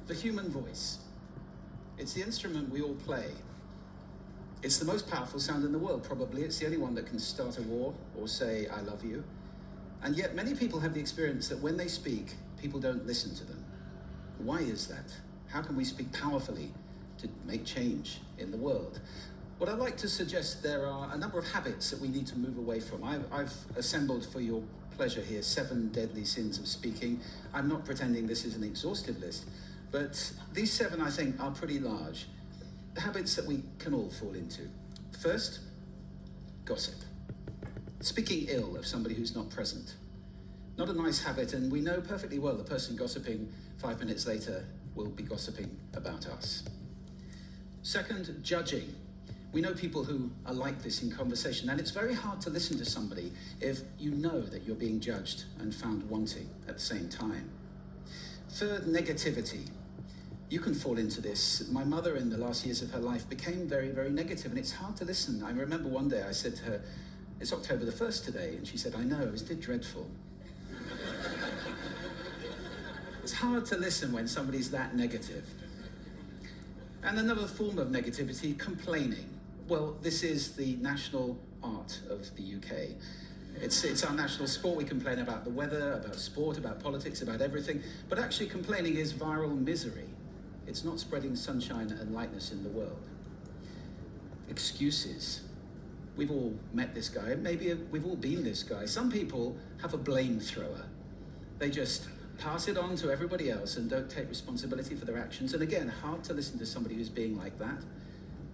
The human voice. It's the instrument we all play. It's the most powerful sound in the world, probably. It's the only one that can start a war or say, I love you. And yet many people have the experience that when they speak, people don't listen to them. Why is that? How can we speak powerfully to make change in the world? What I'd like to suggest, there are a number of habits that we need to move away from. I've assembled for your pleasure here 7 deadly sins of speaking. I'm not pretending this is an exhaustive list, but these 7, I think, are pretty large. Habits that we can all fall into. First, gossip. Speaking ill of somebody who's not present. Not a nice habit, and we know perfectly well the person gossiping 5 minutes later will be gossiping about us. Second, judging. We know people who are like this in conversation, and it's very hard to listen to somebody if you know that you're being judged and found wanting at the same time. Third, negativity. You can fall into this. My mother, in the last years of her life, became very, very negative, and it's hard to listen. I remember one day I said to her, it's October the 1st today, and she said, I know, isn't it dreadful? It's hard to listen when somebody's that negative. And another form of negativity, complaining. Well, this is the national art of the UK. It's our national sport. We complain about the weather, about sport, about politics, about everything. But actually complaining is viral misery. It's not spreading sunshine and lightness in the world. Excuses. We've all met this guy. Maybe we've all been this guy. Some people have a blame thrower. They just pass it on to everybody else and don't take responsibility for their actions. And again, hard to listen to somebody who's being like that.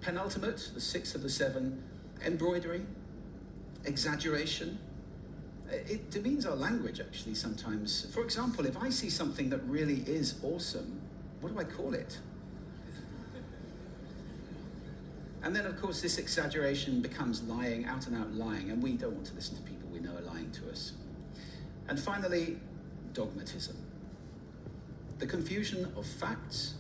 Penultimate, the 6th of the 7, embroidery, exaggeration. It demeans our language, actually, sometimes. For example, if I see something that really is awesome, what do I call it? And then, of course, this exaggeration becomes lying, out and out lying, and we don't want to listen to people we know are lying to us. And finally, dogmatism. The confusion of facts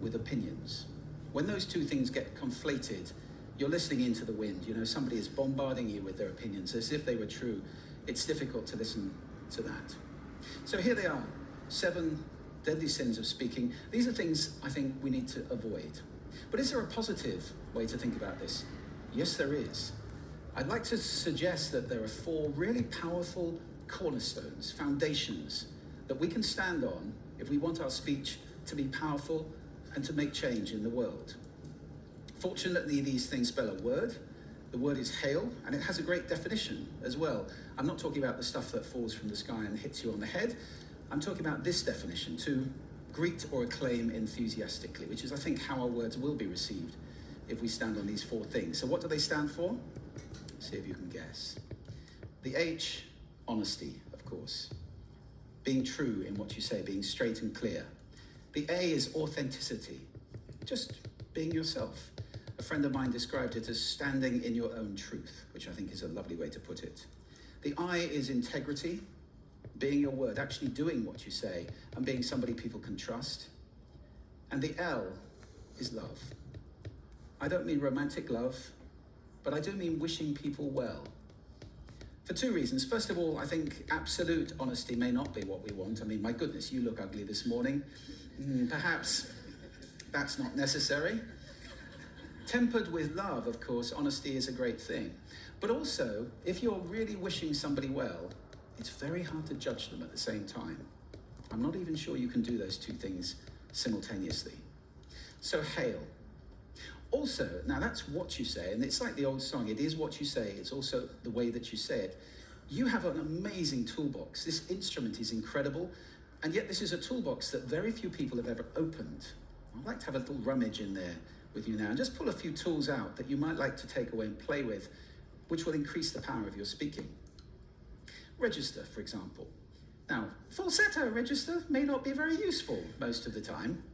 with opinions. When those two things get conflated, you're listening into the wind. You know, somebody is bombarding you with their opinions as if they were true. It's difficult to listen to that. So here they are, 7 deadly sins of speaking. These are things I think we need to avoid. But is there a positive way to think about this? Yes, there is. I'd like to suggest that there are 4 really powerful cornerstones, foundations, that we can stand on if we want our speech to be powerful and to make change in the world. Fortunately, these things spell a word. The word is hail, and it has a great definition as well. I'm not talking about the stuff that falls from the sky and hits you on the head. I'm talking about this definition, to greet or acclaim enthusiastically, which is, I think, how our words will be received if we stand on these 4 things. So what do they stand for? See if you can guess. The H, honesty, of course. Being true in what you say, being straight and clear. The A is authenticity, just being yourself. A friend of mine described it as standing in your own truth, which I think is a lovely way to put it. The I is integrity, being your word, actually doing what you say, and being somebody people can trust. And the L is love. I don't mean romantic love, but I do mean wishing people well. For 2 reasons. First of all, I think absolute honesty may not be what we want. I mean, my goodness, you look ugly this morning. Perhaps that's not necessary. Tempered with love, of course, honesty is a great thing. But also, if you're really wishing somebody well, it's very hard to judge them at the same time. I'm not even sure you can do those 2 things simultaneously. So hail. Also, now that's what you say, and it's like the old song, it is what you say, it's also the way that you say it. You have an amazing toolbox. This instrument is incredible, and yet this is a toolbox that very few people have ever opened. I'd like to have a little rummage in there with you now, and just pull a few tools out that you might like to take away and play with, which will increase the power of your speaking. Register, for example. Now, falsetto register may not be very useful most of the time,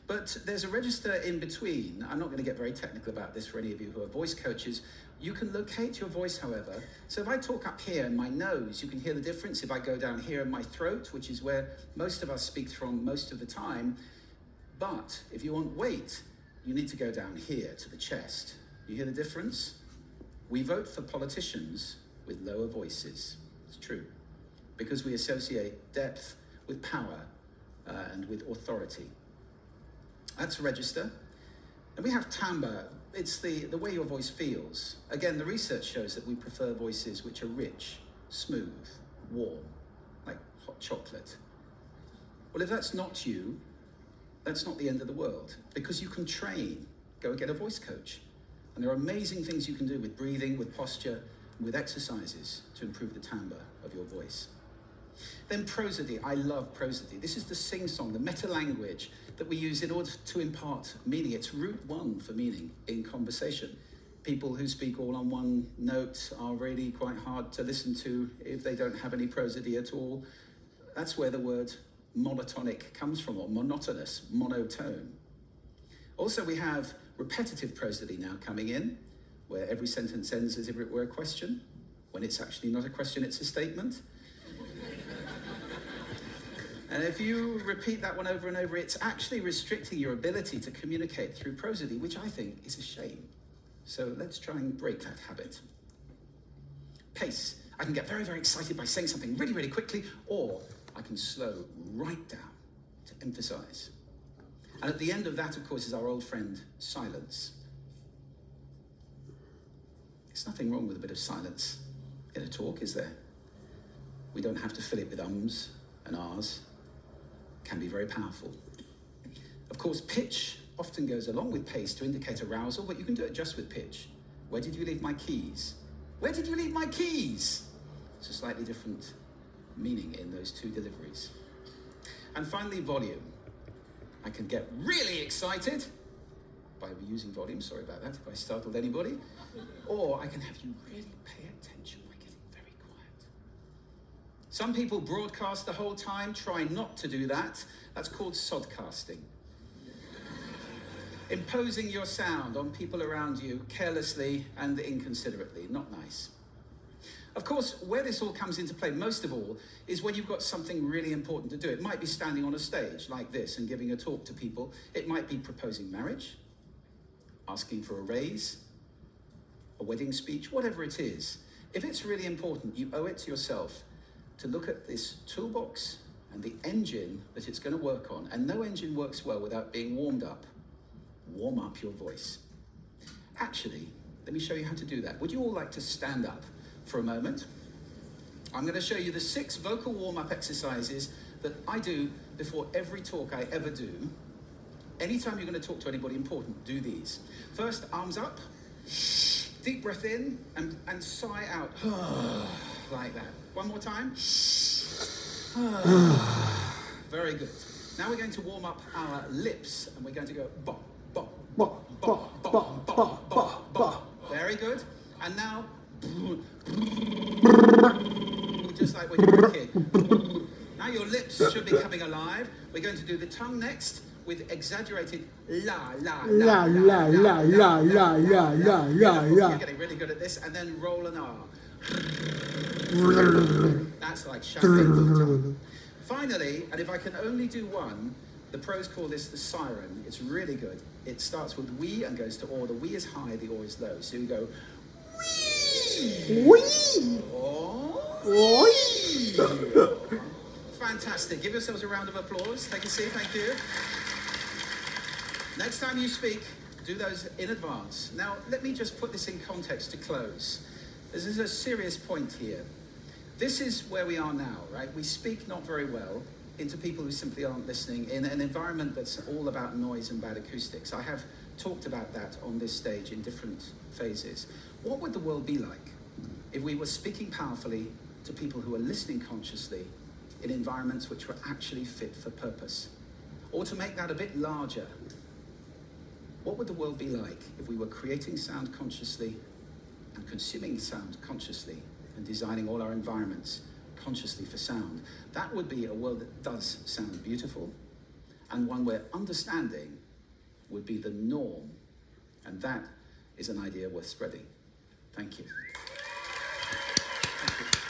but there's a register in between. I'm not going to get very technical about this for any of you who are voice coaches. You can locate your voice, however. So if I talk up here in my nose, you can hear the difference. If I go down here in my throat, which is where most of us speak from most of the time, but if you want weight, you need to go down here to the chest. You hear the difference? We vote for politicians with lower voices. It's true, because we associate depth with power and with authority. That's register. And we have timbre. It's the way your voice feels. Again, the research shows that we prefer voices which are rich, smooth, warm, like hot chocolate. Well, if that's not you, that's not the end of the world, because you can train. Go and get a voice coach. And there are amazing things you can do with breathing, with posture, and with exercises to improve the timbre of your voice. Then prosody. I love prosody. This is the sing-song, the meta-language that we use in order to impart meaning. It's route one for meaning in conversation. People who speak all on one note are really quite hard to listen to if they don't have any prosody at all. That's where the word monotonic comes from, or monotonous, monotone. Also, we have repetitive prosody now coming in, where every sentence ends as if it were a question, when it's actually not a question, it's a statement. And if you repeat that one over and over, it's actually restricting your ability to communicate through prosody, which I think is a shame. So let's try and break that habit. Pace. I can get very, very excited by saying something really, really quickly, or I can slow right down to emphasize. And at the end of that, of course, is our old friend, silence. There's nothing wrong with a bit of silence in a talk, is there? We don't have to fill it with ums and ahs. It can be very powerful. Of course, pitch often goes along with pace to indicate arousal, but you can do it just with pitch. Where did you leave my keys? Where did you leave my keys? It's a slightly different meaning in those two deliveries. And finally, volume. I can get really excited by using volume, sorry about that if I startled anybody, or I can have you really pay attention by getting very quiet. Some people broadcast the whole time. Try not to do that. That's called sodcasting. Imposing your sound on people around you carelessly and inconsiderately, not nice. Of course, where this all comes into play most of all is when you've got something really important to do. It might be standing on a stage like this and giving a talk to people. It might be proposing marriage, asking for a raise, a wedding speech, whatever it is. If it's really important, you owe it to yourself to look at this toolbox and the engine that it's going to work on. And no engine works well without being warmed up. Warm up your voice. Actually, let me show you how to do that. Would you all like to stand up for a moment? I'm going to show you the 6 vocal warm-up exercises that I do before every talk I ever do. Anytime you're going to talk to anybody important, do these. First, arms up, deep breath in, and sigh out, like that. One more time. Very good. Now we're going to warm up our lips, and we're going to go bop, bop, bop, bop, bop, bop, bop, bop. Very good. And now, just like when you were a kid. Now your lips should be coming alive. We're going to do the tongue next with exaggerated la, la, la, la, la, la, la, la, la, la. You're getting really good at this. And then roll an R. That's like shouting. Finally, and if I can only do one, the pros call this the siren. It's really good. It starts with we and goes to or. The we is high, the or is low. So you go wee. Oh. Fantastic. Give yourselves a round of applause. Take a seat. Thank you. Next time you speak, do those in advance. Now, let me just put this in context to close. This is a serious point here. This is where we are now, right? We speak not very well into people who simply aren't listening in an environment that's all about noise and bad acoustics. I have talked about that on this stage in different phases. What would the world be like if we were speaking powerfully to people who are listening consciously in environments which were actually fit for purpose? Or to make that a bit larger, what would the world be like if we were creating sound consciously and consuming sound consciously and designing all our environments consciously for sound? That would be a world that does sound beautiful, and one where understanding would be the norm. And that is an idea worth spreading. Thank you. Thank you.